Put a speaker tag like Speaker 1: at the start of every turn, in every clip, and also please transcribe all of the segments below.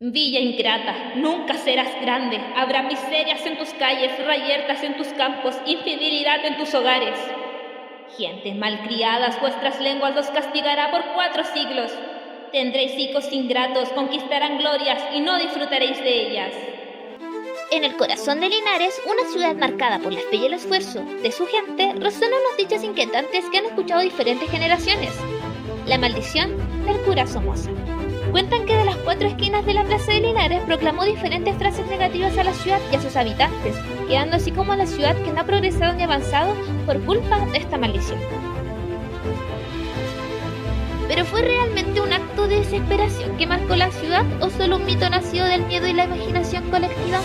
Speaker 1: Villa ingrata, nunca serás grande. Habrá miserias en tus calles, reyertas en tus campos, infidelidad en tus hogares. Gentes malcriadas, vuestras lenguas los castigará por 4 siglos. Tendréis hijos ingratos, conquistarán glorias y no disfrutaréis de ellas.
Speaker 2: En el corazón de Linares, una ciudad marcada por la fe y el esfuerzo de su gente, resuenan unos dichos inquietantes que han escuchado diferentes generaciones. La maldición del cura Somoza. Cuentan que de las 4 esquinas de la plaza de Linares proclamó diferentes frases negativas a la ciudad y a sus habitantes, quedando así como la ciudad que no ha progresado ni avanzado por culpa de esta maldición. ¿Pero fue realmente un acto de desesperación que marcó la ciudad o solo un mito nacido del miedo y la imaginación colectiva?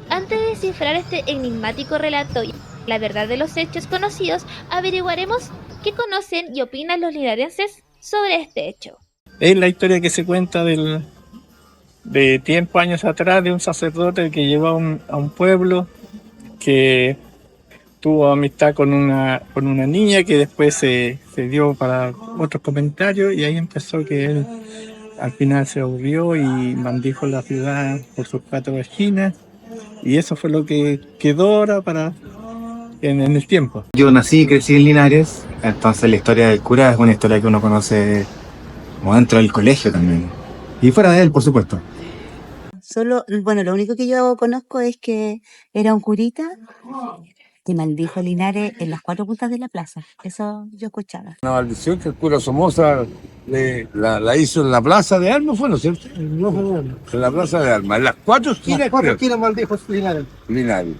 Speaker 2: Antes de descifrar este enigmático relato y la verdad de los hechos conocidos, averiguaremos qué conocen y opinan los linarenses sobre este hecho.
Speaker 3: Es la historia que se cuenta de tiempo, años atrás, de un sacerdote que llegó a un pueblo que tuvo amistad con una niña que después se dio para otros comentarios y ahí empezó que él al final se aburrió y maldijo la ciudad por sus 4 esquinas y eso fue lo que quedó ahora en el tiempo.
Speaker 4: Yo nací y crecí en Linares, entonces la historia del cura es una historia que uno conoce como dentro del colegio también. Y fuera de él, por supuesto.
Speaker 5: Lo único que yo conozco es que era un curita que maldijo a Linares en las 4 puntas de la plaza. Eso yo escuchaba.
Speaker 6: Una maldición que el cura Somoza la hizo en la plaza de Armas, ¿no es cierto?
Speaker 7: No,
Speaker 6: En la plaza de Armas, en las 4 esquinas.
Speaker 7: las 4 esquinas maldijo Linares.
Speaker 6: Linares.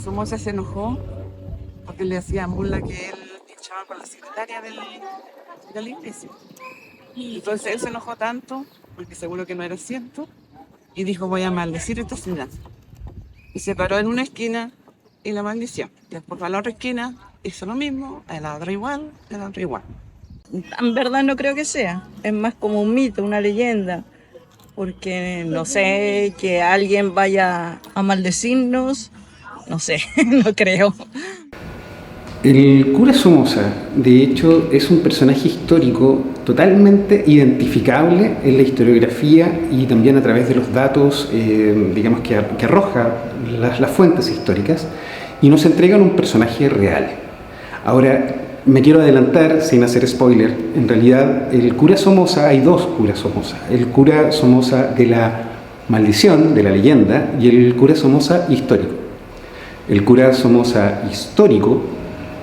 Speaker 8: Somoza se enojó porque le hacían burla que él echaba con la secretaria de la iglesia. Entonces él se enojó tanto, porque seguro que no era cierto, y dijo: voy a maldecir esta ciudad. Y se paró en una esquina y la maldició. Después a la otra esquina hizo lo mismo, a la otra igual, a la otra igual.
Speaker 9: En verdad no creo que sea, es más como un mito, una leyenda, porque no sé, que alguien vaya a maldecirnos, no sé, no creo.
Speaker 10: El cura Somoza, de hecho, es un personaje histórico totalmente identificable en la historiografía y también a través de los datos, digamos, que arroja las fuentes históricas y nos entregan un personaje real. Ahora, me quiero adelantar sin hacer spoiler. En realidad, el cura Somoza, hay 2 curas Somoza. El cura Somoza de la maldición, de la leyenda, y el cura Somoza histórico. El cura Somoza histórico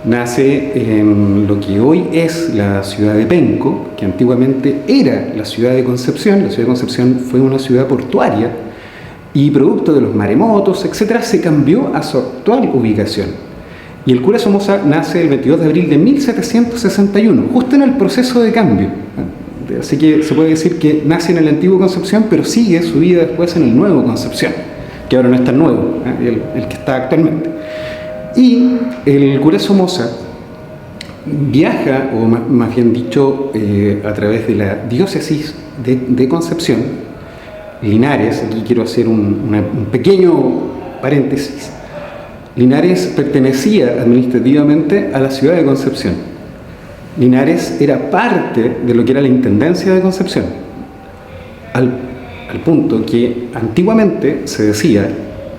Speaker 10: nace en lo que hoy es la ciudad de Penco, que antiguamente era la ciudad de Concepción. La ciudad de Concepción fue una ciudad portuaria y producto de los maremotos, etc., se cambió a su actual ubicación. Y el cura Somoza nace el 22 de abril de 1761, justo en el proceso de cambio. Así que se puede decir que nace en el antiguo Concepción, pero sigue su vida después en el nuevo Concepción, que ahora no es tan nuevo, el que está actualmente. Y el cura Somoza viaja, o más bien dicho, a través de la diócesis de Concepción, Linares. Aquí quiero hacer un pequeño paréntesis. Linares pertenecía administrativamente a la ciudad de Concepción. Linares era parte de lo que era la Intendencia de Concepción, al punto que antiguamente se decía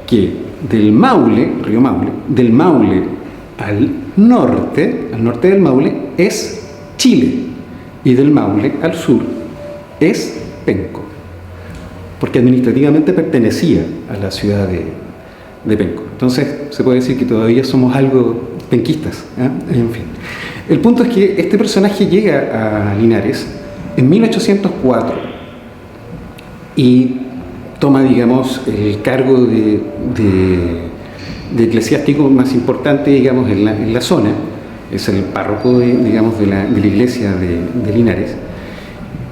Speaker 10: que del Maule, río Maule, del Maule al norte del Maule es Chile y del Maule al sur es Penco, porque administrativamente pertenecía a la ciudad de Penco. Entonces se puede decir que todavía somos algo penquistas, ¿eh? En fin. El punto es que este personaje llega a Linares en 1804 y toma, digamos, el cargo de eclesiástico más importante, digamos, en la zona. Es el párroco, digamos, de la iglesia de Linares.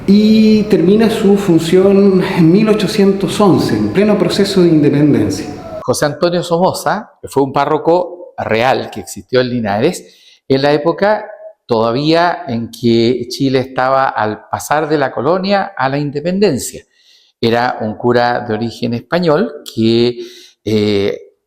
Speaker 10: Y termina su función en 1811, en pleno proceso de independencia.
Speaker 11: José Antonio Somoza fue un párroco real que existió en Linares en la época todavía en que Chile estaba al pasar de la colonia a la independencia. Era un cura de origen español que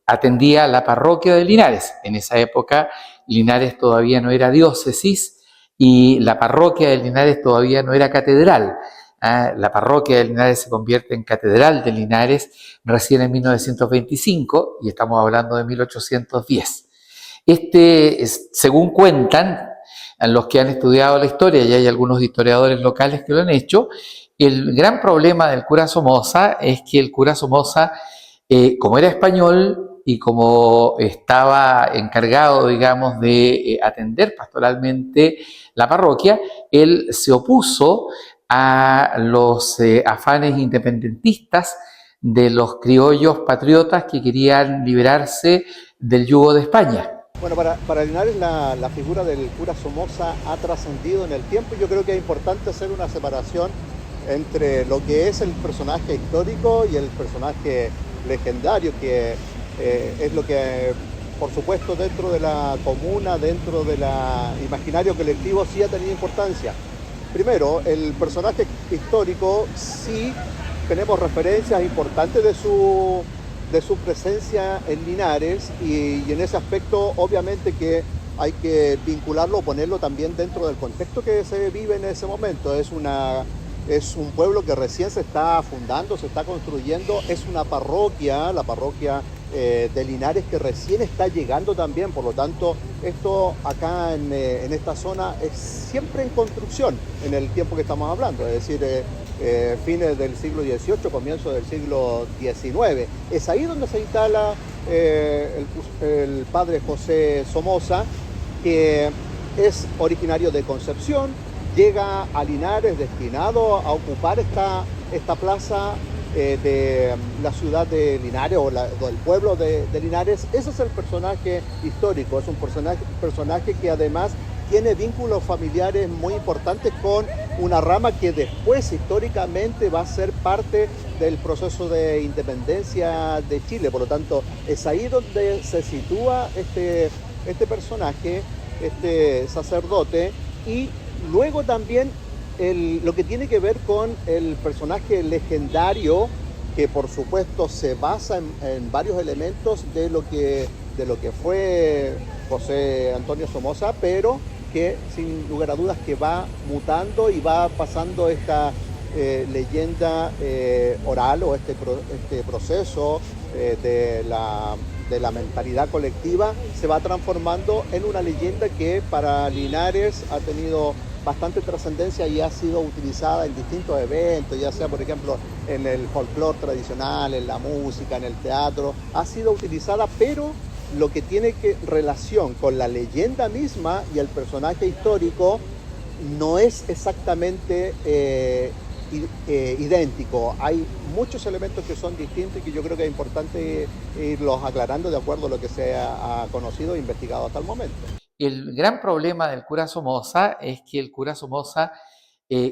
Speaker 11: atendía la parroquia de Linares. En esa época Linares todavía no era diócesis y la parroquia de Linares todavía no era catedral. La parroquia de Linares se convierte en catedral de Linares recién en 1925 y estamos hablando de 1810. Según cuentan los que han estudiado la historia, y hay algunos historiadores locales que lo han hecho, el gran problema del cura Somoza es que el cura Somoza, como era español y como estaba encargado, digamos, de atender pastoralmente la parroquia, él se opuso a los afanes independentistas de los criollos patriotas que querían liberarse del yugo de España.
Speaker 7: Bueno, para Linares la figura del cura Somoza ha trascendido en el tiempo y yo creo que es importante hacer una separación entre lo que es el personaje histórico y el personaje legendario, que es lo que, por supuesto, dentro de la comuna, dentro del imaginario colectivo, sí ha tenido importancia. Primero, el personaje histórico sí tenemos referencias importantes de su presencia en Linares y en ese aspecto obviamente que hay que vincularlo o ponerlo también dentro del contexto que se vive en ese momento. Es un pueblo que recién se está fundando, se está construyendo, es una parroquia, la parroquia de Linares, que recién está llegando también, por lo tanto esto acá en esta zona es siempre en construcción en el tiempo que estamos hablando, es decir, fines del siglo XVIII, comienzo del siglo XIX. Es ahí donde se instala el padre José Somoza, que es originario de Concepción, llega a Linares destinado a ocupar esta plaza de la ciudad de Linares o del pueblo de Linares. Ese es el personaje histórico, es un personaje que además tiene vínculos familiares muy importantes con una rama que después históricamente va a ser parte del proceso de independencia de Chile. Por lo tanto, es ahí donde se sitúa este personaje, este sacerdote, y luego también lo que tiene que ver con el personaje legendario, que por supuesto se basa en varios elementos de lo que fue José Antonio Somoza, pero que sin lugar a dudas que va mutando y va pasando esta leyenda oral o este proceso de la mentalidad colectiva, se va transformando en una leyenda que para Linares ha tenido bastante trascendencia y ha sido utilizada en distintos eventos, ya sea por ejemplo en el folclore tradicional, en la música, en el teatro, ha sido utilizada, pero lo que tiene relación con la leyenda misma y el personaje histórico no es exactamente idéntico. Hay muchos elementos que son distintos y que yo creo que es importante irlos aclarando de acuerdo a lo que se ha conocido e investigado hasta el momento.
Speaker 11: El gran problema del cura Somoza es que el cura Somoza,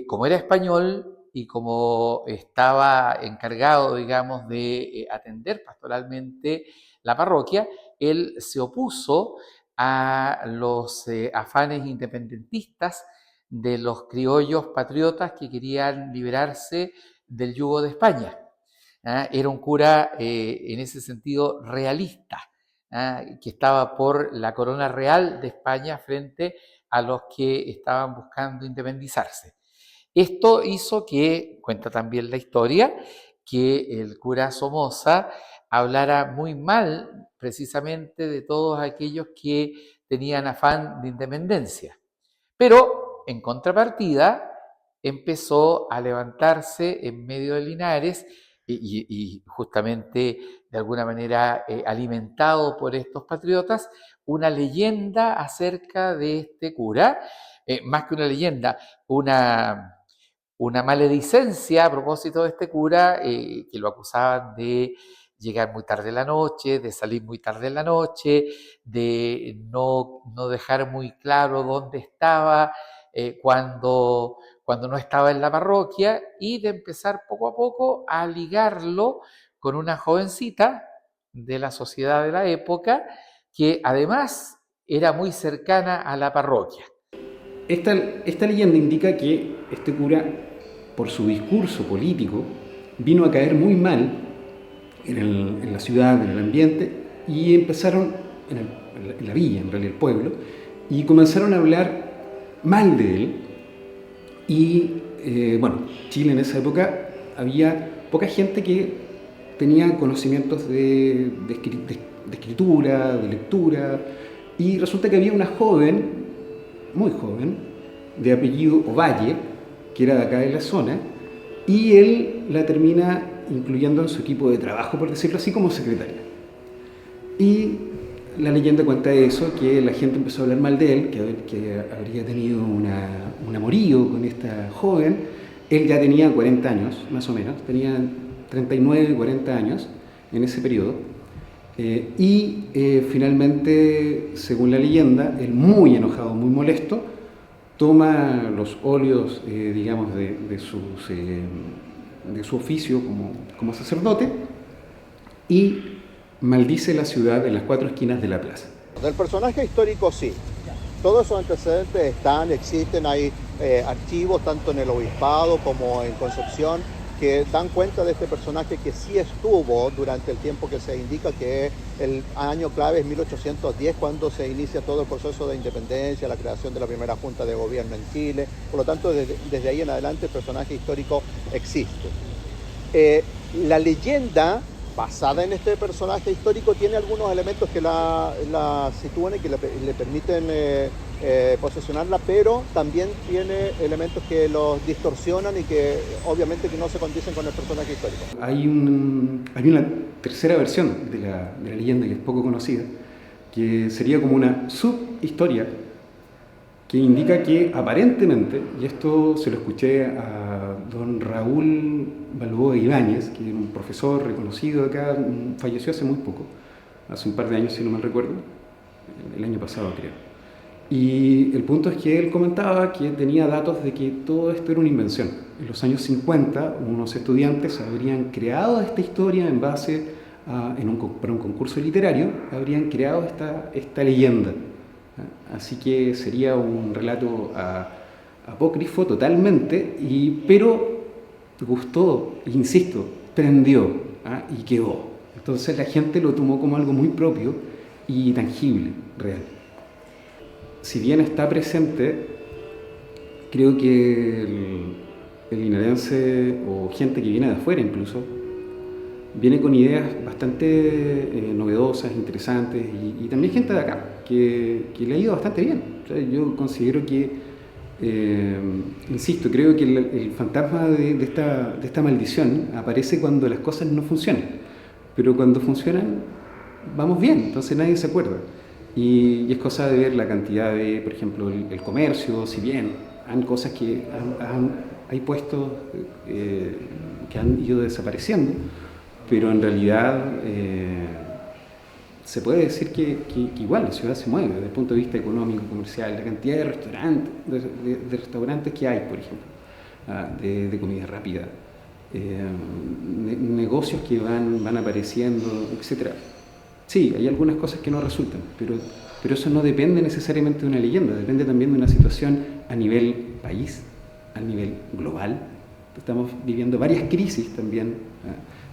Speaker 11: como era español y como estaba encargado, digamos, de atender pastoralmente la parroquia, él se opuso a los afanes independentistas de los criollos patriotas que querían liberarse del yugo de España. Era un cura en ese sentido realista, que estaba por la corona real de España frente a los que estaban buscando independizarse. Esto hizo que, cuenta también la historia, que el cura Somoza hablara muy mal precisamente de todos aquellos que tenían afán de independencia. Pero, en contrapartida, empezó a levantarse en medio de Linares y justamente de alguna manera alimentado por estos patriotas, una leyenda acerca de este cura, más que una leyenda, una maledicencia a propósito de este cura, que lo acusaban de llegar muy tarde en la noche, de salir muy tarde en la noche, de no dejar muy claro dónde estaba cuando no estaba en la parroquia, y de empezar poco a poco a ligarlo con una jovencita de la sociedad de la época que además era muy cercana a la parroquia.
Speaker 10: Esta leyenda indica que este cura, por su discurso político, vino a caer muy mal en la ciudad, en el ambiente, y empezaron, en la villa, en realidad el pueblo, y comenzaron a hablar mal de él. Y bueno, Chile en esa época había poca gente que tenía conocimientos de escritura, de lectura, y resulta que había una joven, muy joven, de apellido Ovalle, que era de acá de la zona, y él la termina incluyendo en su equipo de trabajo, por decirlo así, como secretaria. Y la leyenda cuenta eso, que la gente empezó a hablar mal de él, que habría tenido un amorío con esta joven. Él ya tenía 40 años, más o menos, tenía 39, 40 años en ese periodo. Finalmente, según la leyenda, él muy enojado, muy molesto, toma los óleos, digamos, de su oficio como sacerdote y maldice la ciudad en las 4 esquinas de la plaza.
Speaker 7: Del personaje histórico sí. Todos esos antecedentes existen, hay archivos tanto en el obispado como en Concepción que dan cuenta de este personaje que sí estuvo durante el tiempo que se indica, que el año clave es 1810, cuando se inicia todo el proceso de independencia, la creación de la primera junta de gobierno en Chile. Por lo tanto, desde ahí en adelante el personaje histórico existe. La leyenda basada en este personaje histórico tiene algunos elementos que la sitúan y que le permiten posesionarla, pero también tiene elementos que los distorsionan y que obviamente que no se condicen con el personaje histórico.
Speaker 10: Hay una tercera versión de la leyenda que es poco conocida, que sería como una subhistoria que indica que aparentemente, y esto se lo escuché a don Raúl Balboa Ibáñez, que es un profesor reconocido acá, falleció hace muy poco, hace un par de años si no mal recuerdo, el año pasado creo. Y el punto es que él comentaba que tenía datos de que todo esto era una invención. En los años 50 unos estudiantes habrían creado esta historia en base para un concurso literario, habrían creado esta leyenda. Así que sería un relato apócrifo totalmente, pero gustó, insisto, prendió y quedó. Entonces la gente lo tomó como algo muy propio y tangible, real. Si bien está presente, creo que el linarense o gente que viene de afuera incluso, viene con ideas bastante novedosas, interesantes, y también gente de acá, que le ha ido bastante bien. O sea, yo considero que, insisto, creo que el fantasma de esta maldición aparece cuando las cosas no funcionan, pero cuando funcionan vamos bien, entonces nadie se acuerda. Y es cosa de ver la cantidad de, por ejemplo, el comercio, si bien hay cosas que hay puestos que han ido desapareciendo, pero en realidad se puede decir que igual la ciudad se mueve desde el punto de vista económico, comercial, la cantidad de restaurantes, de restaurantes que hay, por ejemplo, de comida rápida, negocios que van apareciendo, etc. Sí, hay algunas cosas que no resultan, pero eso no depende necesariamente de una leyenda, depende también de una situación a nivel país, a nivel global. Estamos viviendo varias crisis también,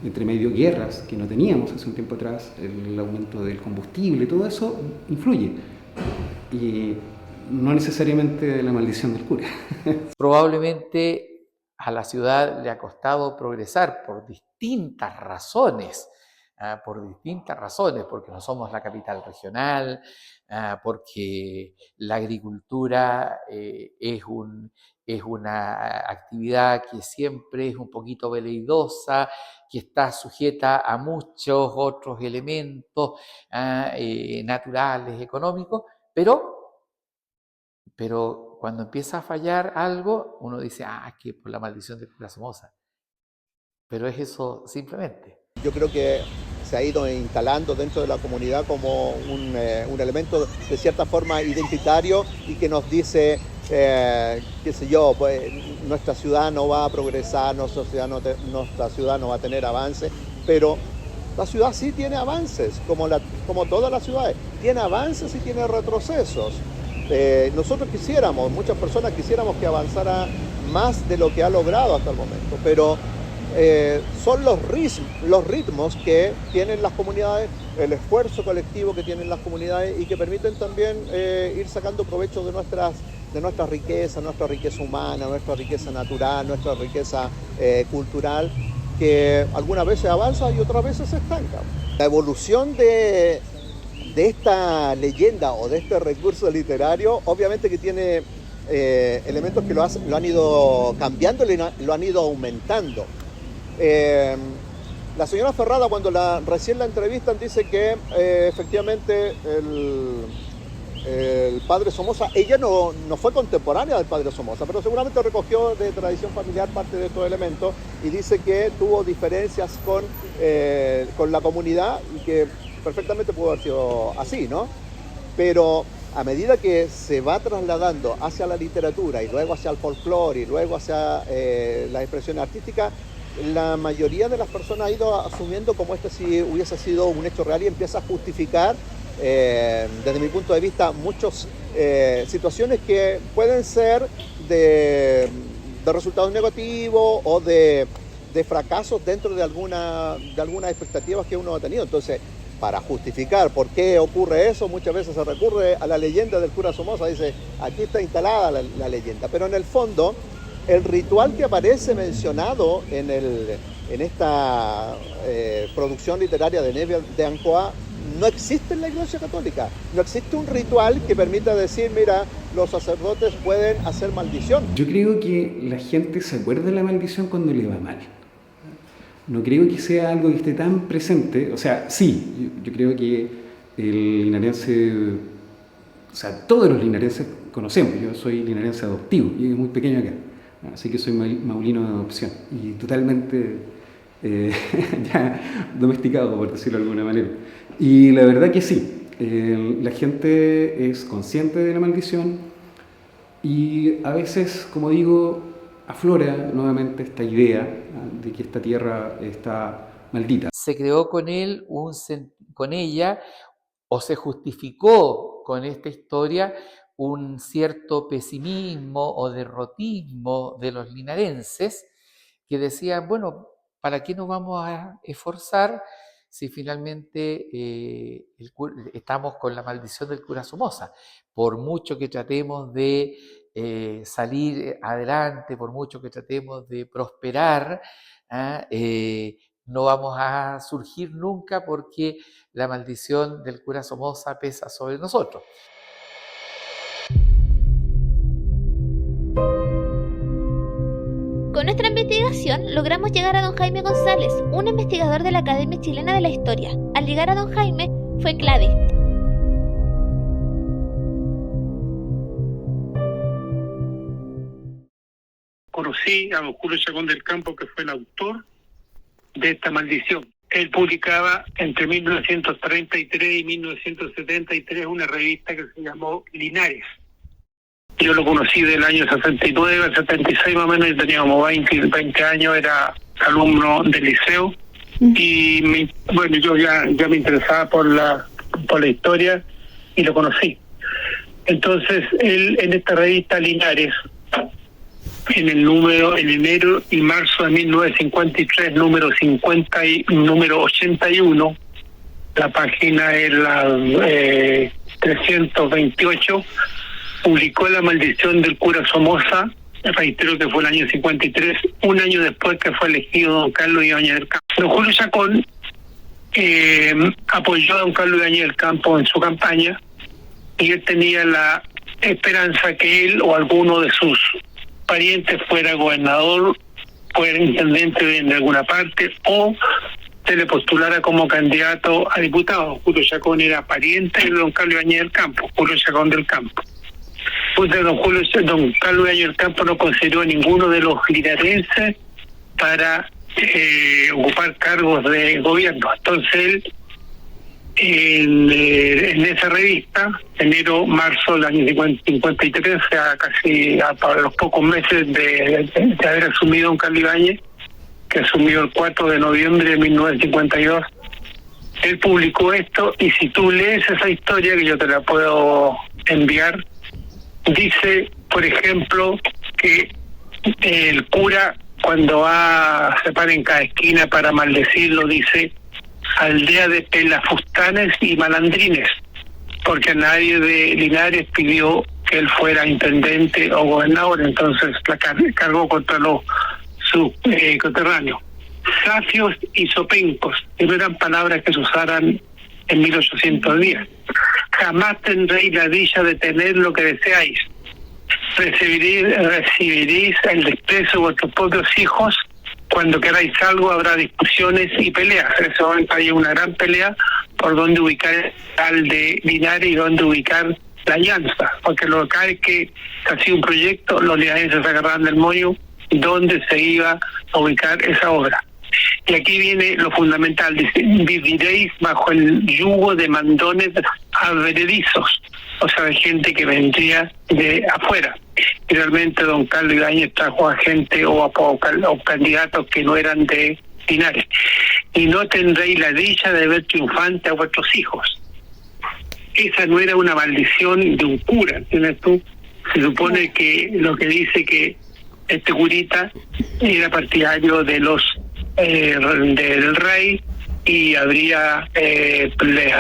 Speaker 10: entre medio guerras que no teníamos hace un tiempo atrás, el aumento del combustible, todo eso influye. Y no necesariamente la maldición del cura.
Speaker 11: Probablemente a la ciudad le ha costado progresar por distintas razones. Porque no somos la capital regional, porque la agricultura es una actividad que siempre es un poquito veleidosa, que está sujeta a muchos otros elementos naturales, económicos, pero cuando empieza a fallar algo, uno dice, es que por la maldición del cura Somoza. Pero es eso simplemente.
Speaker 7: Yo creo que se ha ido instalando dentro de la comunidad como un elemento de cierta forma identitario y que nos dice, qué sé yo, pues nuestra ciudad no va a progresar, nuestra ciudad no va a tener avances, pero la ciudad sí tiene avances, como todas las ciudades, tiene avances y tiene retrocesos. Nosotros muchas personas quisiéramos que avanzara más de lo que ha logrado hasta el momento, pero son los ritmos que tienen las comunidades, el esfuerzo colectivo que tienen las comunidades y que permiten también ir sacando provecho de nuestra riqueza humana, nuestra riqueza natural, nuestra riqueza cultural, que algunas veces avanza y otras veces se estanca. La evolución de esta leyenda o de este recurso literario, obviamente que tiene elementos que lo han ido cambiando y lo han ido aumentando. La señora Ferrada, cuando recién la entrevistan, dice que efectivamente el padre Somoza, ella no fue contemporánea del padre Somoza, pero seguramente recogió de tradición familiar parte de estos elementos y dice que tuvo diferencias con la comunidad y que perfectamente pudo haber sido así, ¿no? Pero a medida que se va trasladando hacia la literatura y luego hacia el folclore y luego hacia la expresión artística, la mayoría de las personas ha ido asumiendo como este si hubiese sido un hecho real y empieza a justificar, desde mi punto de vista, muchas situaciones que pueden ser de resultados negativos o de fracasos dentro de algunas expectativas que uno ha tenido. Entonces, para justificar por qué ocurre eso, muchas veces se recurre a la leyenda del cura Somoza. Dice, aquí está instalada la leyenda, pero en el fondo el ritual que aparece mencionado en esta producción literaria de Neville de Ancoa no existe en la Iglesia Católica. No existe un ritual que permita decir, mira, los sacerdotes pueden hacer maldición.
Speaker 10: Yo creo que la gente se acuerda de la maldición cuando le va mal. No creo que sea algo que esté tan presente. O sea, sí, yo creo que el linarense, o sea, todos los linarenses conocemos. Yo soy linarense adoptivo, y es muy pequeño acá. Así que soy maulino de adopción y totalmente ya domesticado, por decirlo de alguna manera. Y la verdad que sí, la gente es consciente de la maldición y a veces, como digo, aflora nuevamente esta idea de que esta tierra está maldita.
Speaker 11: Se creó con ella, o se justificó con esta historia un cierto pesimismo o derrotismo de los linarenses que decían, bueno, ¿para qué nos vamos a esforzar si finalmente estamos con la maldición del cura Somoza? Por mucho que tratemos de salir adelante, por mucho que tratemos de prosperar, no vamos a surgir nunca porque la maldición del cura Somoza pesa sobre nosotros.
Speaker 2: Con nuestra investigación logramos llegar a don Jaime González, un investigador de la Academia Chilena de la Historia. Al llegar a don Jaime fue clave.
Speaker 12: Conocí a don Julio Chacón del Campo, que fue el autor de esta maldición. Él publicaba entre 1933 y 1973 una revista que se llamó Linares. Yo lo conocí del año 69 al 76 más o menos, yo tenía como 20 años, era alumno del liceo y yo ya me interesaba por la historia y lo conocí. Entonces él en esta revista Linares, en enero y marzo de 1953, número 50 y número 81, la página es la 328, publicó La maldición del cura Somoza, reitero que fue el año 53, un año después que fue elegido don Carlos Ibáñez del Campo. Don Julio Chacón apoyó a don Carlos Ibáñez del Campo en su campaña y él tenía la esperanza que él o alguno de sus parientes fuera gobernador, fuera intendente de alguna parte o se le postulara como candidato a diputado. Julio Chacón era pariente de don Carlos Ibáñez del Campo, Julio Chacón del Campo. Pues don Carlos Ibáñez del Campo no consideró a ninguno de los linarenses para ocupar cargos de gobierno. Entonces él, en esa revista, enero-marzo del año 53, o sea, casi a los pocos meses de haber asumido don Carlos Ibáñez, que asumió el 4 de noviembre de 1952, él publicó esto, y si tú lees esa historia, que yo te la puedo enviar, dice, por ejemplo, que el cura cuando se para en cada esquina para maldecirlo, dice aldea de pelafustanes y malandrines, porque nadie de Linares pidió que él fuera intendente o gobernador, entonces la cargó contra sus coterráneos. Safios y sopencos, que no eran palabras que se usaran en 1810. Jamás tendréis la dicha de tener lo que deseáis. Recibiréis el desprecio de vuestros propios hijos. Cuando queráis algo habrá discusiones y peleas. En ese momento hay una gran pelea por dónde ubicar al de Linares y dónde ubicar la alianza, porque lo que hay es que hacía un proyecto, los linarenses se agarraban del moño dónde se iba a ubicar esa obra. Y aquí viene lo fundamental, dice, viviréis bajo el yugo de mandones advenedizos, o sea, de gente que vendría de afuera. Y realmente don Carlos Ibáñez trajo a gente o candidatos que no eran de Linares. Y no tendréis la dicha de ver triunfante a vuestros hijos. Esa no era una maldición de un cura, ¿entiendes tú? Se supone que lo que dice que este curita era partidario de los del rey y habría les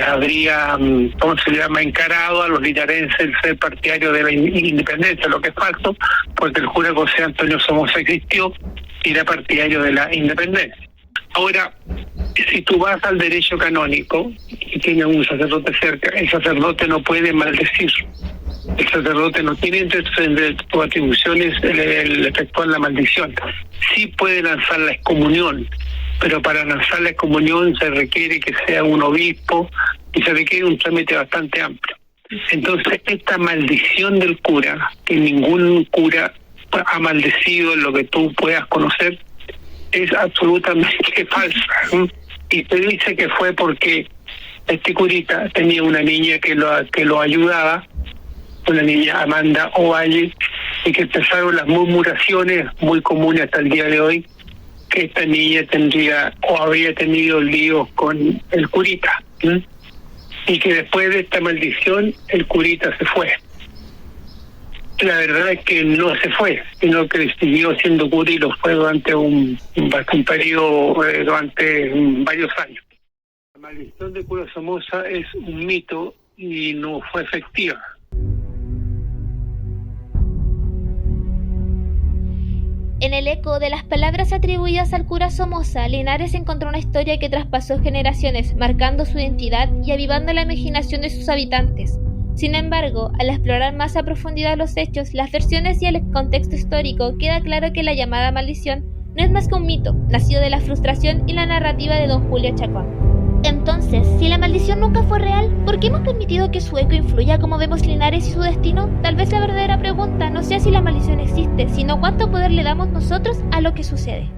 Speaker 12: habría ¿cómo se llama? Encarado a los linarenses el ser partidario de la independencia, lo que es falso, porque el cura José Antonio Somoza existió y era partidario de la independencia. Ahora, si tú vas al derecho canónico y tienes un sacerdote cerca, el sacerdote no puede maldecir. El sacerdote no tiene entre sus atribuciones el efectuar la maldición. Sí puede lanzar la excomunión, pero para lanzar la excomunión se requiere que sea un obispo y se requiere un trámite bastante amplio. Entonces, esta maldición del cura, que ningún cura ha maldecido en lo que tú puedas conocer, es absolutamente falsa. Y se dice que fue porque este curita tenía una niña que lo ayudaba, una niña Amanda Ovalle, y que empezaron las murmuraciones muy comunes hasta el día de hoy, que esta niña tendría o había tenido líos con el curita, y que después de esta maldición el curita se fue. La verdad es que no se fue, sino que siguió siendo cura y lo fue durante un periodo, durante varios años. La maldición de cura Somoza es un mito y no fue efectiva.
Speaker 2: En el eco de las palabras atribuidas al cura Somoza, Linares encontró una historia que traspasó generaciones, marcando su identidad y avivando la imaginación de sus habitantes. Sin embargo, al explorar más a profundidad los hechos, las versiones y el contexto histórico, queda claro que la llamada maldición no es más que un mito, nacido de la frustración y la narrativa de don Julio Chacón. Entonces, si la maldición nunca fue real, ¿por qué hemos permitido que su eco influya como vemos Linares y su destino? Tal vez la verdadera pregunta no sea si la maldición existe, sino cuánto poder le damos nosotros a lo que sucede.